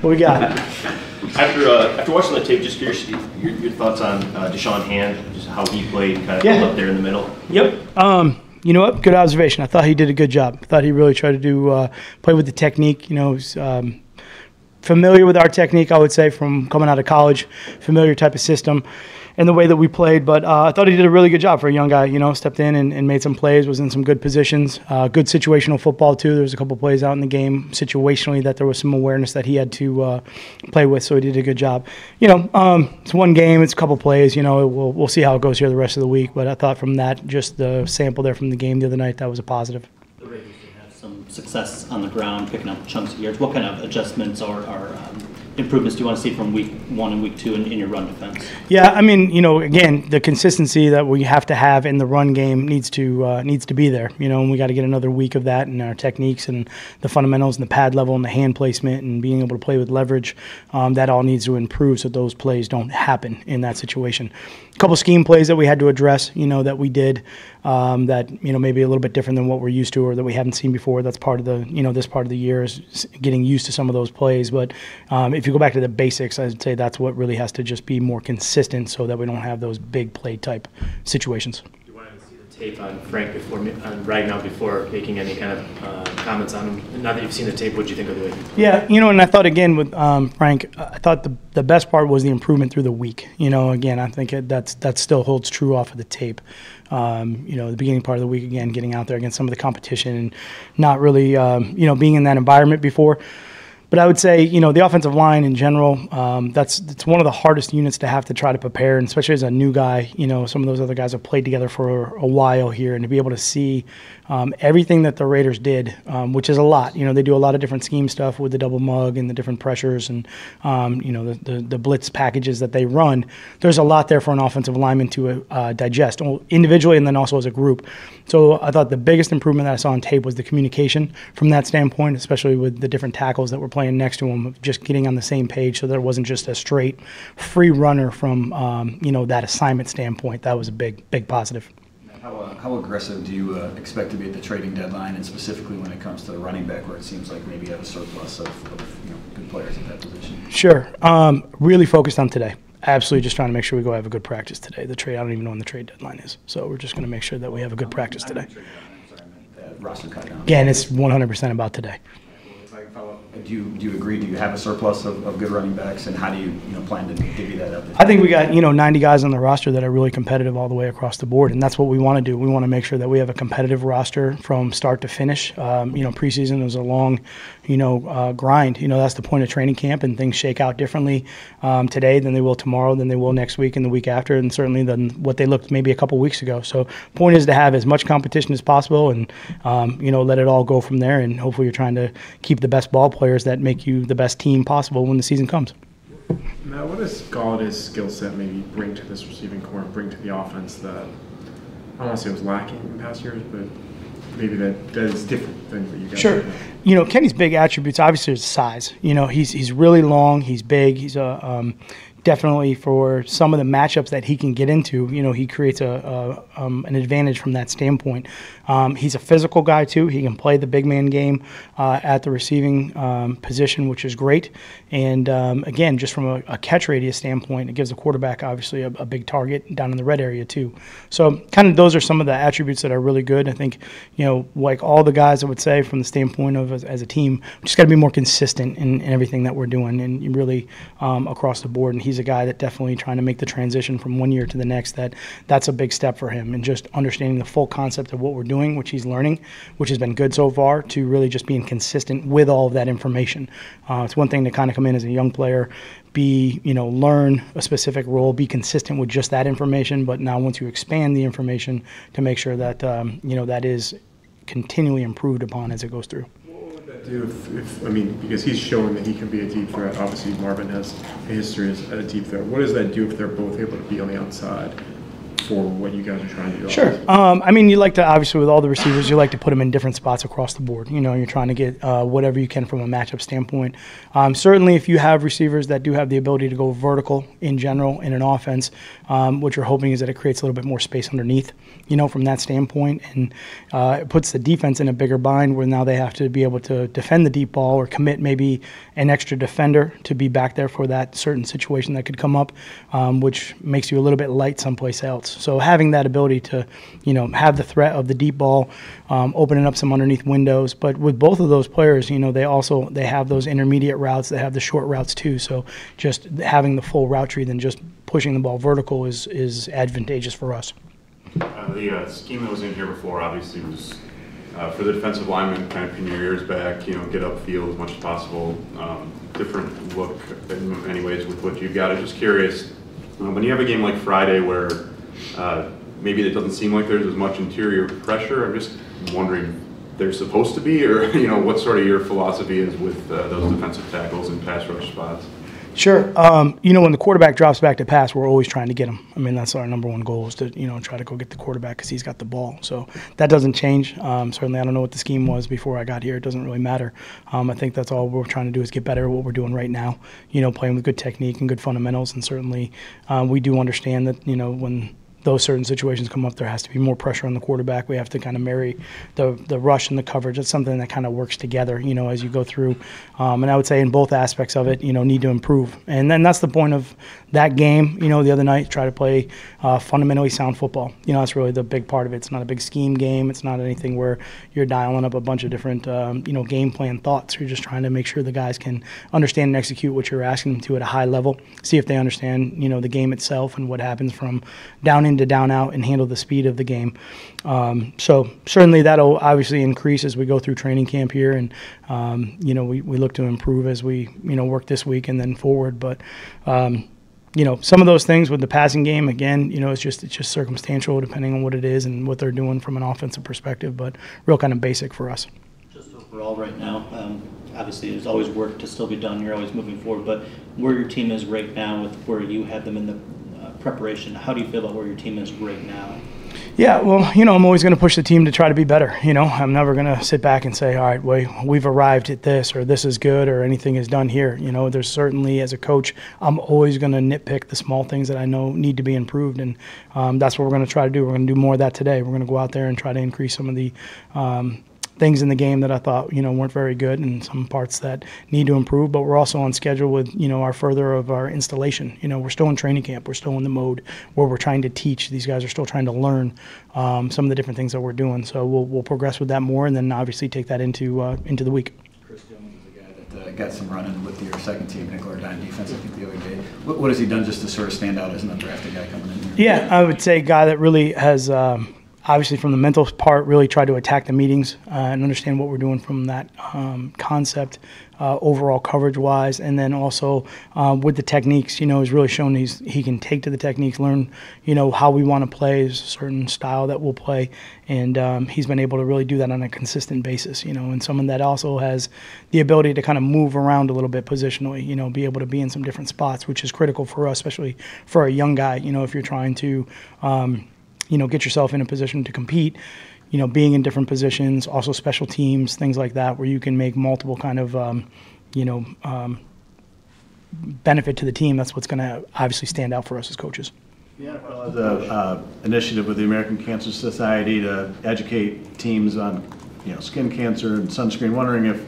What we got? After watching the tape, just curious your thoughts on Deshaun Hand, just how he played, kind of up there in the middle. Yep. You know what? Good observation. I thought he did a good job. I thought he really tried to do play with the technique. You know, he's familiar with our technique, I would say, from coming out of college, familiar type of system and the way that we played. But I thought he did a really good job for a young guy. You know, stepped in and made some plays, was in some good positions. Good situational football, too. There was a couple plays out in the game situationally that there was some awareness that he had to play with, so he did a good job. You know, it's one game, it's a couple plays. You know, we'll see how it goes here the rest of the week. But I thought from that, just the sample there from the game the other night, that was a positive. The Raiders did have some success on the ground, picking up chunks of yards. What kind of adjustments or improvements do you want to see from week 1 and week 2 in your run defense? Yeah, I mean, you know, again, the consistency that we have to have in the run game needs to be there. You know, and we got to get another week of that in our techniques and the fundamentals and the pad level and the hand placement and being able to play with leverage. That all needs to improve so those plays don't happen in that situation. A couple scheme plays that we had to address, you know, that we did that, you know, maybe a little bit different than what we're used to or that we haven't seen before. That's part of the, you know, this part of the year is getting used to some of those plays. But if you go back to the basics, I'd say that's what really has to just be more consistent so that we don't have those big play type situations. You wanted to see the tape on Frank before before making any kind of comments on him. Now that you've seen the tape, what do you think of the way he played? Yeah, you know, and I thought again with Frank, I thought the best part was the improvement through the week. You know, again, I think that still holds true off of the tape. You know, the beginning part of the week, again, getting out there against some of the competition and not really, you know, being in that environment before. But I would say, you know, the offensive line in general, it's one of the hardest units to have to try to prepare, and especially as a new guy. You know, some of those other guys have played together for a while here, and to be able to see everything that the Raiders did, which is a lot. You know, they do a lot of different scheme stuff with the double mug and the different pressures and, you know, the blitz packages that they run. There's a lot there for an offensive lineman to digest, individually and then also as a group. So I thought the biggest improvement that I saw on tape was the communication from that standpoint, especially with the different tackles that were playing next to him, just getting on the same page so there wasn't just a straight free runner from, you know, that assignment standpoint. That was a big positive. How aggressive do you expect to be at the trading deadline, and specifically when it comes to the running back, where it seems like maybe you have a surplus of you know, good players at that position? Sure. Really focused on today. Absolutely just trying to make sure we go have a good practice today. The trade, I don't even know when the trade deadline is. So we're just going to make sure that we have a good practice today. Roster cut down. Again, it's 100% about today. Do you agree? Do you have a surplus of good running backs, and how do you plan to divvy that up? I think we got 90 guys on the roster that are really competitive all the way across the board, and that's what we want to do. We want to make sure that we have a competitive roster from start to finish. Preseason is a long, grind. That's the point of training camp, and things shake out differently today than they will tomorrow, than they will next week and the week after, and certainly than what they looked maybe a couple weeks ago. So, point is to have as much competition as possible, and let it all go from there. And hopefully, you're trying to keep the best ball players that make you the best team possible when the season comes. Now, what does Galladay's skill set maybe bring to this receiving corps, bring to the offense that I don't want to say was lacking in past years, but maybe that is different than what you guys Sure. have? Kenny's big attributes obviously is size. He's really long, he's big, he's definitely for some of the matchups that he can get into, he creates an advantage from that standpoint. He's a physical guy too. He can play the big man game at the receiving position, which is great. And again, just from a catch radius standpoint, it gives the quarterback obviously a big target down in the red area too. So kind of those are some of the attributes that are really good. I think, like all the guys, I would say from the standpoint of as a team, we just got to be more consistent in everything that we're doing and really across the board. And he's a guy that definitely trying to make the transition from one year to the next. That's a big step for him, and just understanding the full concept of what we're doing, which he's learning, which has been good so far, to really just being consistent with all of that information. It's one thing to kind of come in as a young player, learn a specific role, be consistent with just that information, but now once you expand the information, to make sure that that is continually improved upon as it goes through. Do because he's shown that he can be a deep threat. Obviously, Marvin has a history as a deep threat. What does that do if they're both able to be on the outside? for what you guys are trying to do? Sure. I mean, you like to, obviously, with all the receivers, you like to put them in different spots across the board. You know, you're trying to get whatever you can from a matchup standpoint. Certainly, if you have receivers that do have the ability to go vertical in general in an offense, what you're hoping is that it creates a little bit more space underneath, you know, from that standpoint. And it puts the defense in a bigger bind where now they have to be able to defend the deep ball or commit maybe an extra defender to be back there for that certain situation that could come up, which makes you a little bit light someplace else. So having that ability to, you know, have the threat of the deep ball, opening up some underneath windows. But with both of those players, you know, they have those intermediate routes. They have the short routes too. So just having the full route tree than just pushing the ball vertical is advantageous for us. The scheme that was in here before obviously was for the defensive lineman, kind of pin your ears back, you know, get upfield as much as possible. Different look in many ways with what you've got. I'm just curious, when you have a game like Friday where maybe it doesn't seem like there's as much interior pressure, I'm just wondering, there's supposed to be, or you know, what sort of your philosophy is with those defensive tackles and pass rush spots? Sure. You know, when the quarterback drops back to pass, we're always trying to get him. I mean, that's our number one goal is to, you know, try to go get the quarterback because he's got the ball. So that doesn't change. Certainly, I don't know what the scheme was before I got here. It doesn't really matter. I think that's all we're trying to do is get better at what we're doing right now, you know, playing with good technique and good fundamentals. And certainly we do understand that, you know, when those certain situations come up, there has to be more pressure on the quarterback. We have to kind of marry the rush and the coverage. It's something that kind of works together, you know, as you go through. And I would say in both aspects of it, you know, need to improve. And then that's the point of that game, you know, the other night, try to play fundamentally sound football. You know, that's really the big part of it. It's not a big scheme game. It's not anything where you're dialing up a bunch of different, you know, game plan thoughts. You're just trying to make sure the guys can understand and execute what you're asking them to at a high level, see if they understand, you know, the game itself and what happens from down in to down out and handle the speed of the game. So certainly that'll obviously increase as we go through training camp here. And, you know, we look to improve as we, you know, work this week and then forward. But, you know, some of those things with the passing game, again, you know, it's just circumstantial depending on what it is and what they're doing from an offensive perspective, but real kind of basic for us. Just overall right now, obviously there's always work to still be done. You're always moving forward, but where your team is right now with where you have them in the preparation, how do you feel about where your team is right now? Yeah, well, you know, I'm always going to push the team to try to be better. You know, I'm never going to sit back and say, all right, well, we've arrived at this or this is good or anything is done here. You know, there's certainly, as a coach, I'm always going to nitpick the small things that I know need to be improved. And that's what we're going to try to do. We're going to do more of that today. We're going to go out there and try to increase some of the things in the game that I thought, you know, weren't very good and some parts that need to improve, but we're also on schedule with, you know, our further of our installation. You know, we're still in training camp. We're still in the mode where we're trying to teach. These guys are still trying to learn some of the different things that we're doing. So we'll progress with that more and then obviously take that into the week. Chris Jones is a guy that got some running with your second team, nickel or dime defense, I think, the other day. What has he done just to sort of stand out as an undrafted guy coming in here? Yeah, I would say a guy that really has obviously from the mental part, really try to attack the meetings and understand what we're doing from that concept, overall coverage-wise, and then also with the techniques, you know, he's really shown he can take to the techniques, learn, you know, how we want to play, a certain style that we'll play, and he's been able to really do that on a consistent basis, you know, and someone that also has the ability to kind of move around a little bit positionally, you know, be able to be in some different spots, which is critical for us, especially for a young guy, you know, if you're trying to you know, get yourself in a position to compete, you know, being in different positions, also special teams, things like that, where you can make multiple kind of, you know, benefit to the team. That's what's going to obviously stand out for us as coaches. The NFL has an initiative with the American Cancer Society to educate teams on, you know, skin cancer and sunscreen. Wondering if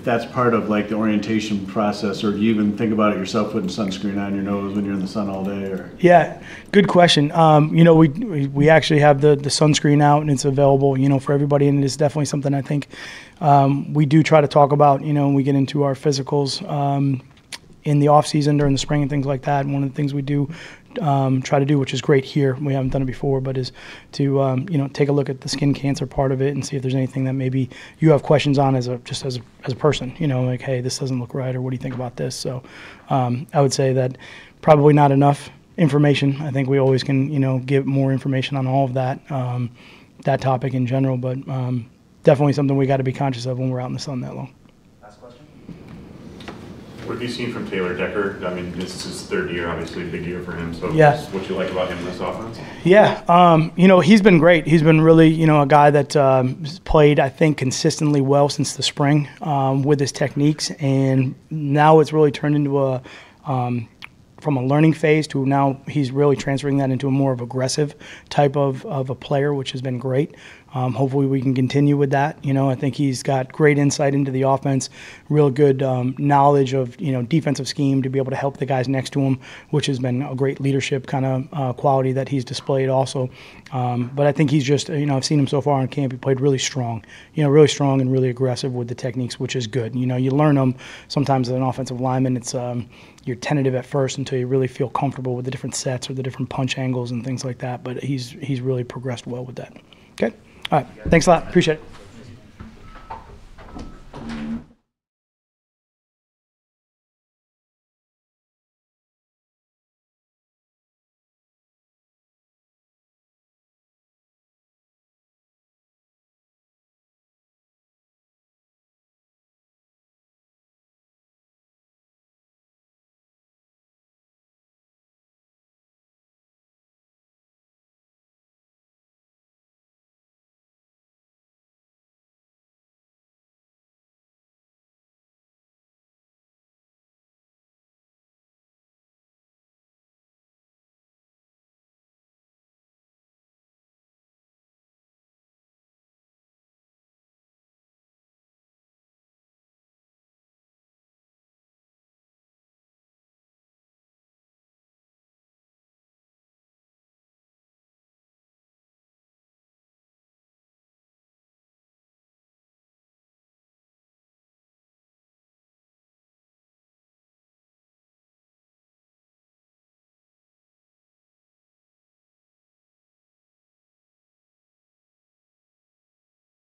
that's part of like the orientation process, or do you even think about it yourself, putting sunscreen on your nose when you're in the sun all day? Or yeah, good question. You know, we actually have the sunscreen out and it's available, you know, for everybody, and it's definitely something I think we do try to talk about. You know, when we get into our physicals in the off season during the spring and things like that. And one of the things we do try to do, which is great here, we haven't done it before, but is to you know, take a look at the skin cancer part of it and see if there's anything that maybe you have questions on as a person, you know, like, hey, this doesn't look right, or what do you think about this? So I would say that probably not enough information. I think we always can, you know, give more information on all of that that topic in general, but definitely something we got to be conscious of when we're out in the sun that long. Last question. What have you seen from Taylor Decker? I mean, this is his third year, obviously a big year for him. So Yeah. what you like about him in this offense? Yeah, he's been great. He's been really, a guy that played, I think, consistently well since the spring with his techniques, and now it's really turned into from a learning phase to now he's really transferring that into a more of aggressive type of a player, which has been great. Hopefully we can continue with that. I think he's got great insight into the offense, real good knowledge of, defensive scheme to be able to help the guys next to him, which has been a great leadership kind of quality that he's displayed also. But I think he's just, I've seen him so far in camp. He played really strong, really strong and really aggressive with the techniques, which is good. You learn them sometimes as an offensive lineman. It's you're tentative at first until you really feel comfortable with the different sets or the different punch angles and things like that. But he's really progressed well with that. Okay. All right. Thanks a lot. Appreciate it.